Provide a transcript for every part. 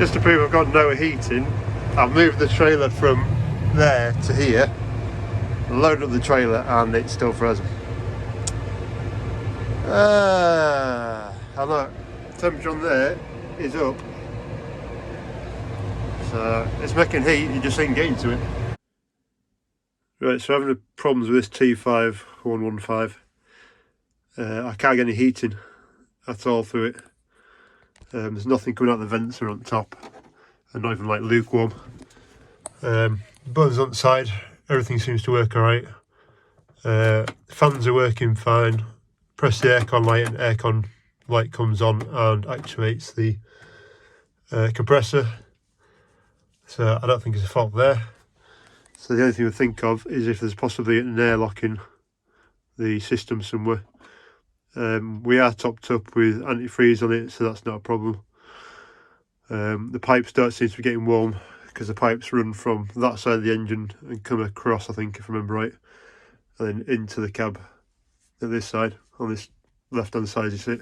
just to prove I've got no heating, I've moved the trailer from there to here, loaded up the trailer, and it's still frozen. I know, temperature on there is up, so it's making heat, you just ain't getting to it. Right, so having problems with this T5 115. I can't get any heating at all through it. There's nothing coming out the vents or on top, and not even like lukewarm. Buttons on the side, everything seems to work alright. Fans are working fine. Press the aircon light and aircon light comes on and actuates the compressor. So I don't think there's a fault there. So the only thing we think of is if there's possibly an airlock in the system somewhere. We are topped up with antifreeze on it, so that's not a problem. The pipes don't seem to be getting warm because the pipes run from that side of the engine and come across, I think, if I remember right, and then into the cab at this side, on this left hand side you see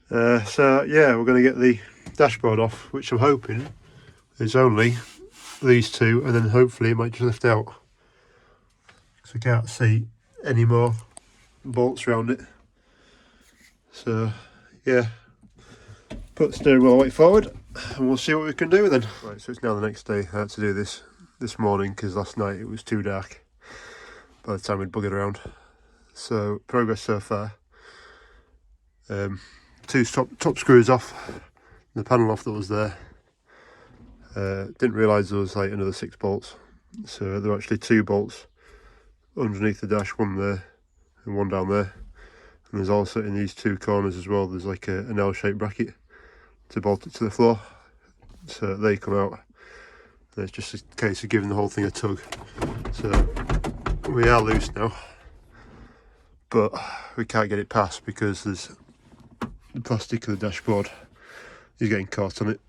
it. So yeah, we're going to get the dashboard off, which I'm hoping is only these two, and then hopefully it might just lift out, because I can't see any more bolts around it. So yeah, put the steering wheel weight forward and we'll see what we can do then. Right, so it's now the next day. I had to do this morning because last night it was too dark by the time we'd buggered around. So progress so far. Two top screws off, the panel off that was there. Didn't realise there was like another 6 bolts, so there are actually 2 bolts underneath the dash, one there and one down there. And there's also in these 2 corners as well, there's like an L-shaped bracket to bolt it to the floor, so they come out. And it's just a case of giving the whole thing a tug. So we are loose now, but we can't get it past because there's the plastic of the dashboard is getting caught on it,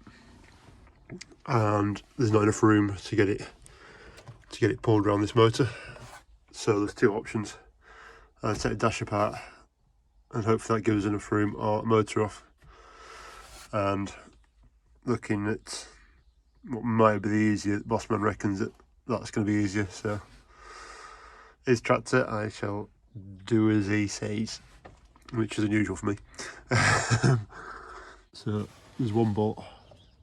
and there's not enough room to get it pulled around this motor. So there's 2 options. I'll take the dash apart and hopefully that gives enough room, or motor off. And looking at what might be the easier, Bossman reckons that that's going to be easier, so his tractor, I shall do as he says, which is unusual for me. So there's 1 bolt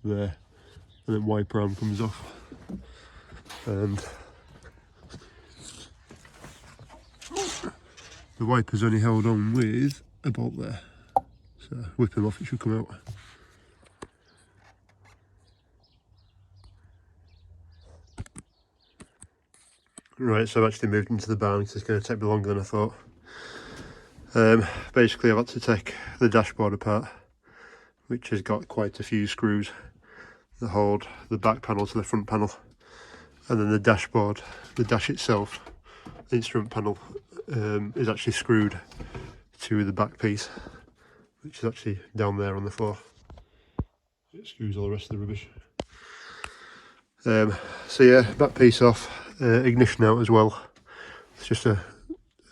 there, and then wiper arm comes off, and the wiper's only held on with a bolt there, so whip him off, it should come out. Right, so I've actually moved into the barn because it's going to take me longer than I thought. Basically I've had to take the dashboard apart, which has got quite a few screws that hold the back panel to the front panel, and then the dashboard, the dash itself, the instrument panel, is actually screwed to the back piece, which is actually down there on the floor. It screws all the rest of the rubbish. So yeah, back piece off, ignition out as well. It's just a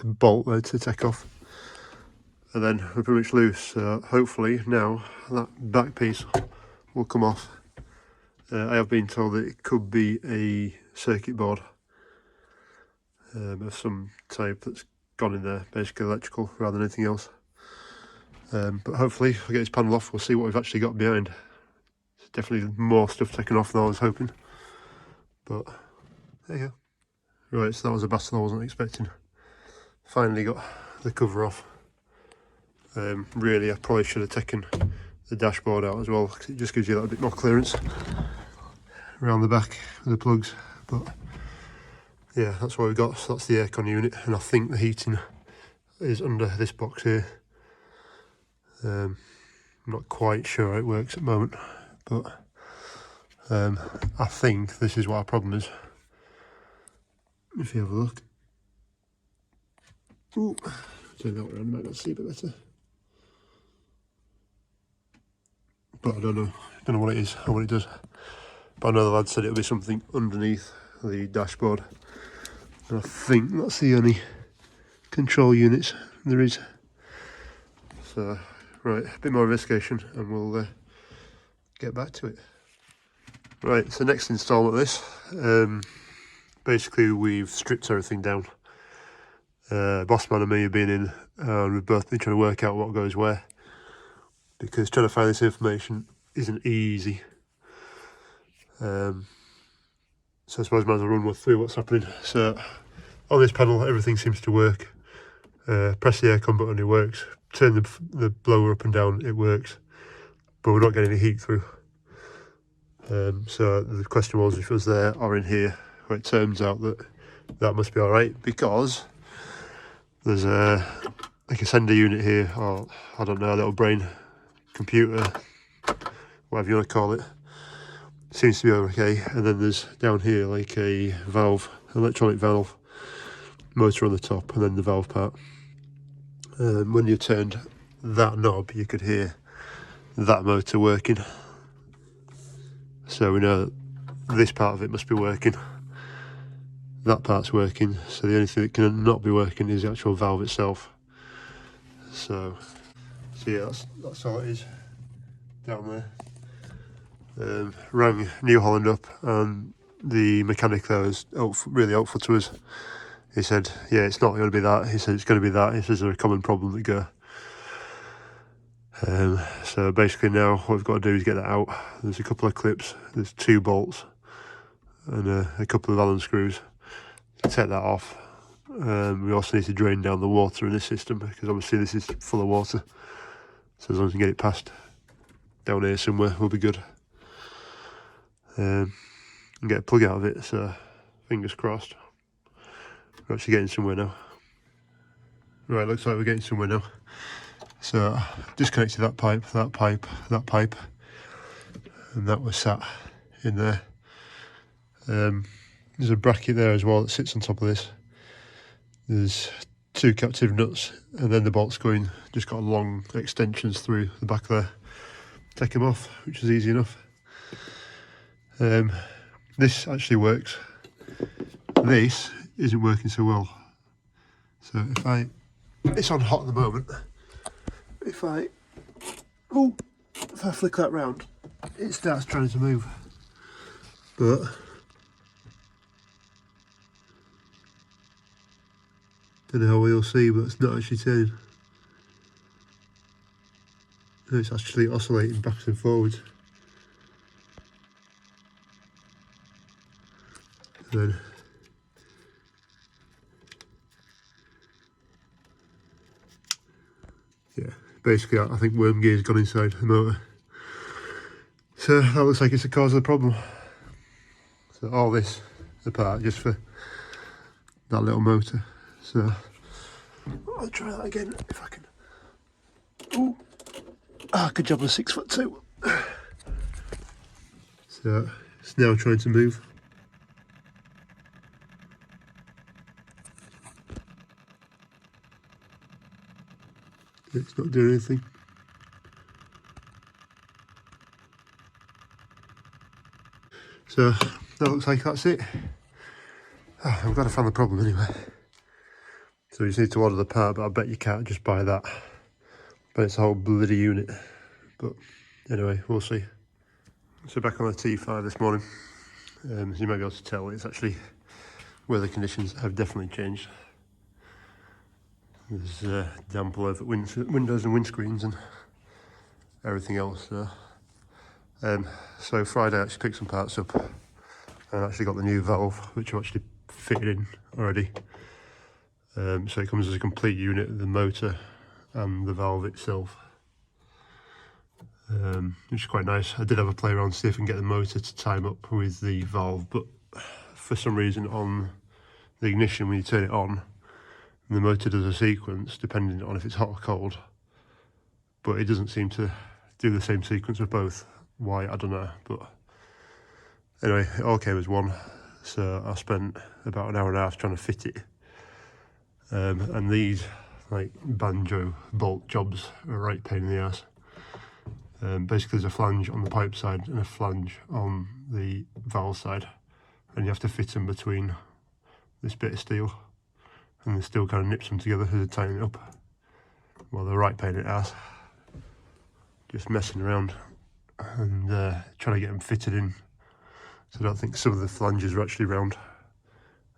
bolt there to take off, and then we're pretty much loose. So hopefully now that back piece will come off. I have been told that it could be a circuit board of some type that's gone in there, basically electrical rather than anything else. But hopefully if I get this panel off, we'll see what we've actually got behind. There's definitely more stuff taken off than I was hoping, but there you go. Right, so that was a battle I wasn't expecting. Finally got the cover off. Really, I probably should have taken the dashboard out as well, because it just gives you a little bit more clearance around the back of the plugs. But yeah, that's what we've got. So that's the aircon unit, and I think the heating is under this box here. I'm not quite sure how it works at the moment, but I think this is what our problem is. If you have a look. Ooh, turn that around, you might not see a bit better. But I don't know what it is or what it does. But I know the lad said it'll be something underneath the dashboard. And I think that's the only control units there is. So, right, a bit more investigation and we'll get back to it. Right, so next install of this, basically we've stripped everything down. Bossman and me have been in, and we've both been trying to work out what goes where, because trying to find this information isn't easy. So I suppose I might as well run through what's happening. So on this panel everything seems to work. Press the aircon button, it works. Turn the blower up and down, it works. But we're not getting any heat through. So the question was if it was there or in here. Well, it turns out that must be alright, because there's like a sender unit here, or I don't know, a little brain computer, whatever you want to call it. Seems to be okay. And then there's down here like a valve, electronic valve, motor on the top, and then the valve part. When you turned that knob, you could hear that motor working. So we know that this part of it must be working. That part's working. So the only thing that can not be working is the actual valve itself. So yeah, that's all it is down there. Rang New Holland up, and the mechanic there was really helpful to us. He said, yeah, it's not going to be that. He said, it's going to be that. He says, there's a common problem that go. So basically now what we've got to do is get that out. There's a couple of clips, there's 2 bolts and a couple of Allen screws to take that off. We also need to drain down the water in this system, because obviously this is full of water. So as long as we can get it past down here somewhere, we'll be good. And get a plug out of it, so fingers crossed. We're actually getting somewhere now. Right, looks like we're getting somewhere now. So disconnected that pipe, that pipe, that pipe, and that was sat in there. There's a bracket there as well that sits on top of this. There's 2 captive nuts, and then the bolts going, just got long extensions through the back there. Take them off, which is easy enough. This actually works. This isn't working so well. So it's on hot at the moment. If I flick that round, it starts trying to move. But don't know how well you'll see, but it's not actually turning. It's actually oscillating backwards and forwards. And then yeah, basically I think worm gear's gone inside the motor. So that looks like it's the cause of the problem. So all this apart just for that little motor. So I'll try that again if I can. Oh, good job on 6'2". So it's now trying to move. It's not doing anything. So that looks like that's it. I'm glad I found the problem anyway. So you just need to order the part, but I bet you can't just buy that. But it's a whole bloody unit. But anyway, we'll see. So back on the T5 this morning. As you might be able to tell, it's actually, weather conditions have definitely changed. There's damp all over windows and windscreens and everything else. So Friday I actually picked some parts up and actually got the new valve, which I've actually fitted in already. So it comes as a complete unit, the motor and the valve itself, which is quite nice. I did have a play around to see if I can get the motor to time up with the valve, but for some reason on the ignition, when you turn it on, the motor does a sequence depending on if it's hot or cold, but it doesn't seem to do the same sequence of both. Why, I don't know, but anyway, it all came as one. So I spent about an hour and a half trying to fit it, and these like banjo bolt jobs are a right pain in the ass. Basically there's a flange on the pipe side and a flange on the valve side, and you have to fit them between this bit of steel, and the steel kind of nips them together as they tighten it up. Well, they're right pain in the ass. Just messing around and trying to get them fitted in. So I don't think some of the flanges are actually round,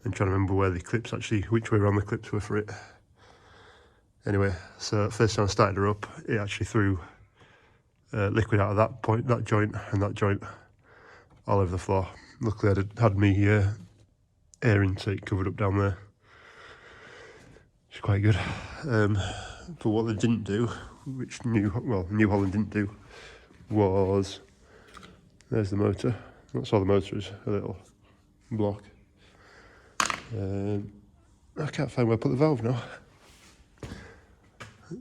and trying to remember where the clips actually, which way around the clips were for it. Anyway, so first time I started her up, it actually threw liquid out of that point, that joint and that joint, all over the floor. Luckily I had me air intake covered up down there, which is quite good. But what they didn't do, which New Holland didn't do, was, there's the motor. That's all the motor is, a little block. I can't find where I put the valve now.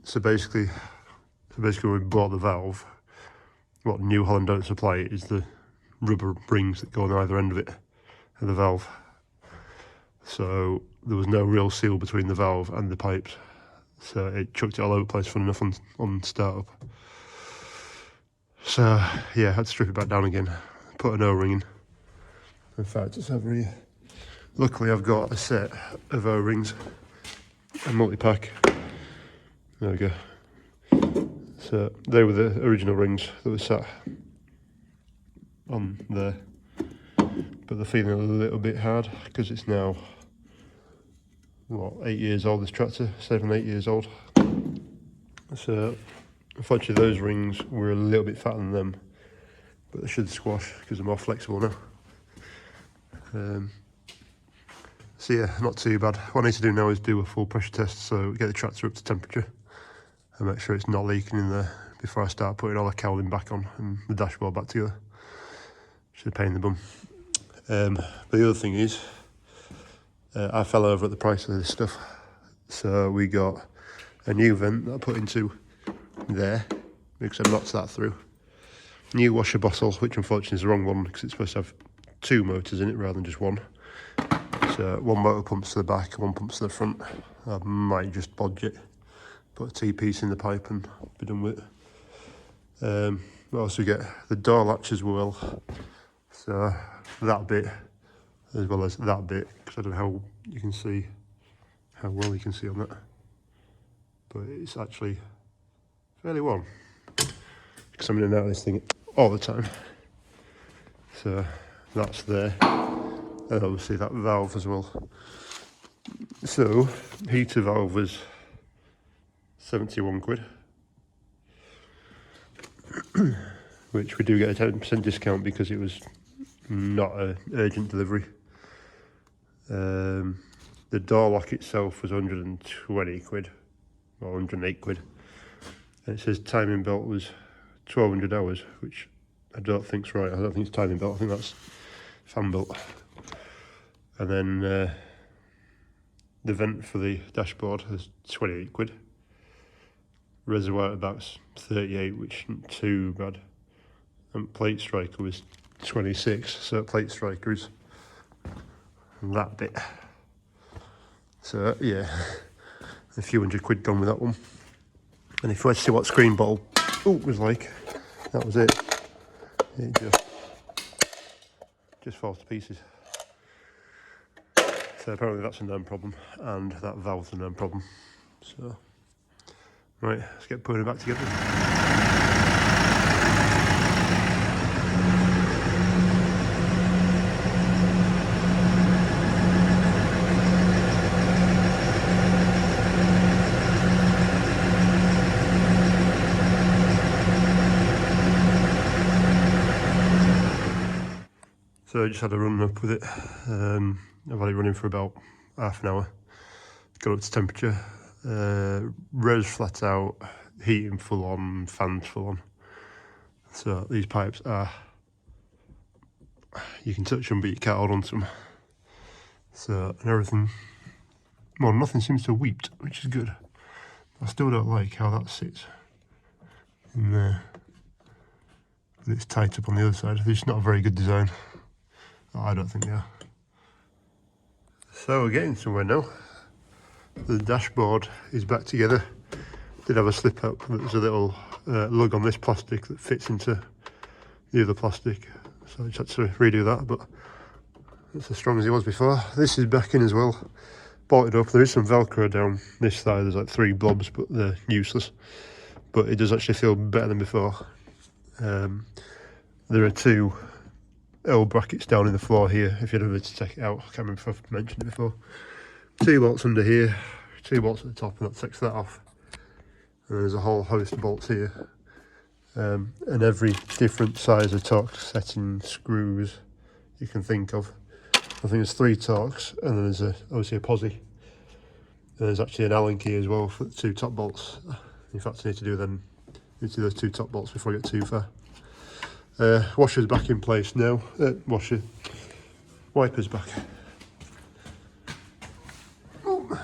So basically when we bought the valve, what New Holland don't supply is the rubber rings that go on either end of it, of the valve. So there was no real seal between the valve and the pipes. So it chucked it all over the place, fun enough, on startup. So yeah, I had to strip it back down again, put an O-ring in. In fact, it's over here. Luckily I've got a set of O-rings, a multi-pack. There we go. So they were the original rings that were sat on there, but they're feeling a little bit hard because it's now, what, 8 years old, this tractor, 7, 8 years old. So unfortunately those rings were a little bit fatter than them, but they should squash because they're more flexible now. So yeah, not too bad. What I need to do now is do a full pressure test, so get the tractor up to temperature and make sure it's not leaking in there before I start putting all the cowling back on and the dashboard back together. Which is a pain in the bum. But the other thing is, I fell over at the price of this stuff. So we got a new vent that I put into there because I knocked that through. New washer bottle, which unfortunately is the wrong one because it's supposed to have 2 motors in it rather than just one. So 1 motor pumps to the back, 1 pumps to the front. I might just bodge it, put a T-piece in the pipe and be done with it. We also get the door latch as well. So that bit, as well as that bit, because I don't know how you can see, how well you can see on that. But it's actually fairly warm, because I'm in and out of this thing all the time. So that's there. And obviously that valve as well. So heater valve was 71 quid. Which we do get a 10% discount because it was not an urgent delivery. The door lock itself was 120 quid, or 108 quid. And it says timing belt was 1200 hours, which I don't think's right. I don't think it's timing belt, I think that's fan belt. And then the vent for the dashboard is 28 quid. Reservoir at back's 38, which isn't too bad. And plate striker was 26, so plate striker is that bit. So yeah, a few hundred quid gone with that one. And if you want to see what screen bottle was like, that was it. It just falls to pieces. So apparently that's a known problem, and that valve's a known problem. So, right, let's get putting it back together. So I just had a run up with it. I've had it running for about half an hour. Got up to temperature. Res flat out, heating full on, fans full on. So these pipes are, you can touch them but you can't hold on to them. So, and everything, well, nothing seems to have weeped, which is good. I still don't like how that sits in there. But it's tight up on the other side. It's not a very good design. I don't think they are. So we're getting somewhere now. The dashboard is back together. Did have a slip up, but there's a little lug on this plastic that fits into the other plastic. So I just had to redo that, but it's as strong as it was before. This is back in as well. Bolted up. There is some Velcro down this side. There's like 3 blobs, but they're useless. But it does actually feel better than before. There are two L brackets down in the floor here, if you'd ever to check it out. I can't remember if I've mentioned it before. 2 bolts under here, 2 bolts at the top, and that takes that off. And there's a whole host of bolts here. And every different size of torque setting screws you can think of. I think there's 3 torques, and then there's obviously a posi. And there's actually an Allen key as well for the 2 top bolts. In fact, I need to do those 2 top bolts before I get too far. Washer's back in place now. Wiper's back. Ooh.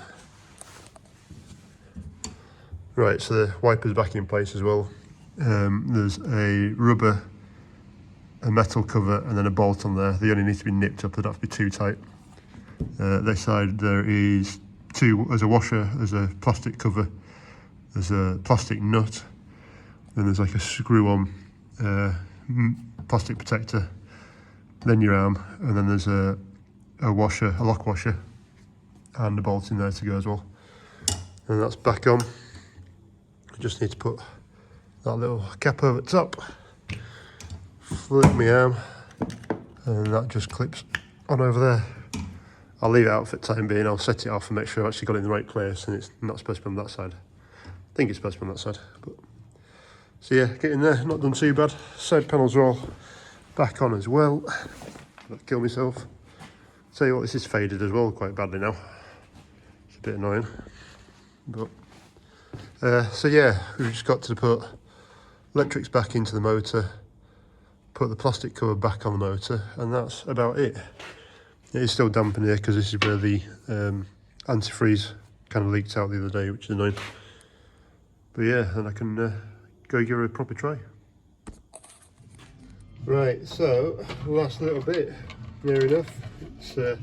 Right, so the wiper's back in place as well. There's a metal cover, and then a bolt on there. They only need to be nipped up, they don't have to be too tight. This side there's a washer, there's a plastic cover, there's a plastic nut, then there's like a screw on plastic protector, then your arm, and then there's a lock washer, and a bolt in there to go as well. And that's back on. I just need to put that little cap over the top, flip my arm, and that just clips on over there. I'll leave it out for the time being. I'll set it off and make sure I've actually got it in the right place, and it's not supposed to be on that side. I think it's supposed to be on that side. But so yeah, getting there, not done too bad. Side panels are all back on as well. I'll kill myself. Tell you what, this is faded as well quite badly now. It's a bit annoying. But so yeah, we've just got to put electrics back into the motor, put the plastic cover back on the motor, and that's about it. It is still damp in here because this is where the antifreeze kind of leaked out the other day, which is annoying. But yeah, then I can go give her a proper try. Right, so last little bit, near enough. It's a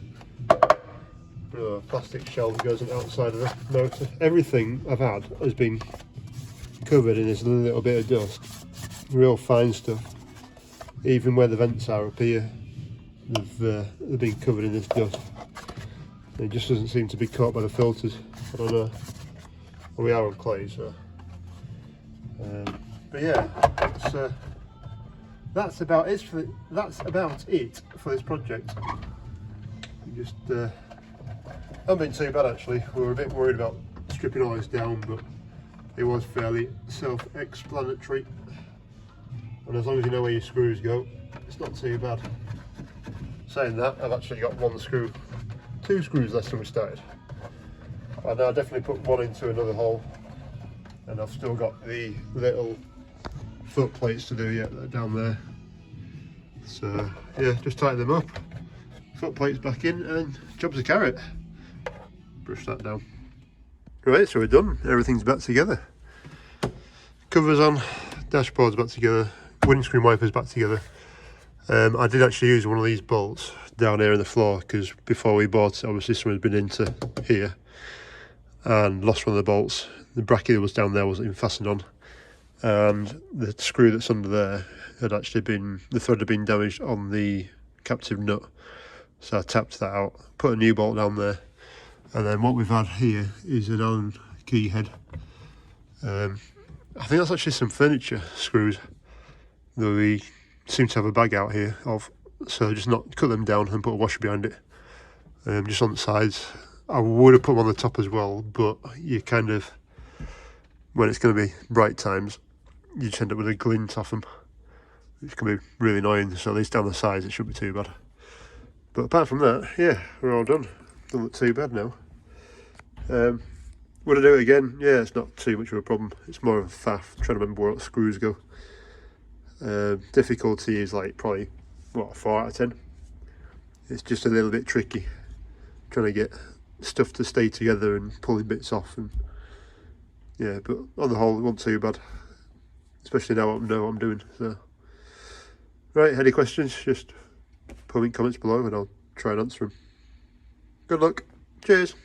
plastic shell that goes on the outside of the motor. Everything I've had has been covered in this little bit of dust, real fine stuff. Even where the vents are up here, they've been covered in this dust. It just doesn't seem to be caught by the filters. I don't know. Well, we are on clay, so. But yeah, that's about it for this project. Just hasn't been too bad actually. We were a bit worried about stripping all this down, but it was fairly self-explanatory. And as long as you know where your screws go, it's not too bad. Saying that, I've actually got 2 screws less than we started. I now definitely put one into another hole, and I've still got the little foot plates to do yet that are down there. So yeah, just tighten them up, foot plates back in, and job's a carrot. Brush that down. Right, so we're done. Everything's back together. Covers on, dashboard's back together, windscreen wipers back together. I did actually use one of these bolts down here in the floor because before we bought it, obviously someone's been into here and lost one of the bolts. The bracket that was down there wasn't even fastened on, and the screw that's under there had actually been, the thread had been damaged on the captive nut. So I tapped that out, put a new bolt down there, and then what we've had here is an Allen key head. I think that's actually some furniture screws that we seem to have a bag out here of, so just not cut them down and put a washer behind it, just on the sides. I would have put them on the top as well, but you kind of, when it's going to be bright times, you just end up with a glint off them, which can be really annoying. So at least down the sides it shouldn't be too bad. But apart from that, yeah, we're all done. Doesn't look too bad now. Would I do it again? Yeah, it's not too much of a problem. It's more of a faff trying to remember where the screws go. Difficulty is like probably, what, 4 out of 10. It's just a little bit tricky trying to get stuff to stay together and pulling bits off, and yeah, but on the whole it wasn't too bad, especially now I know what I'm doing. So right, any questions, just put them in comments below and I'll try and answer them. Good luck, cheers.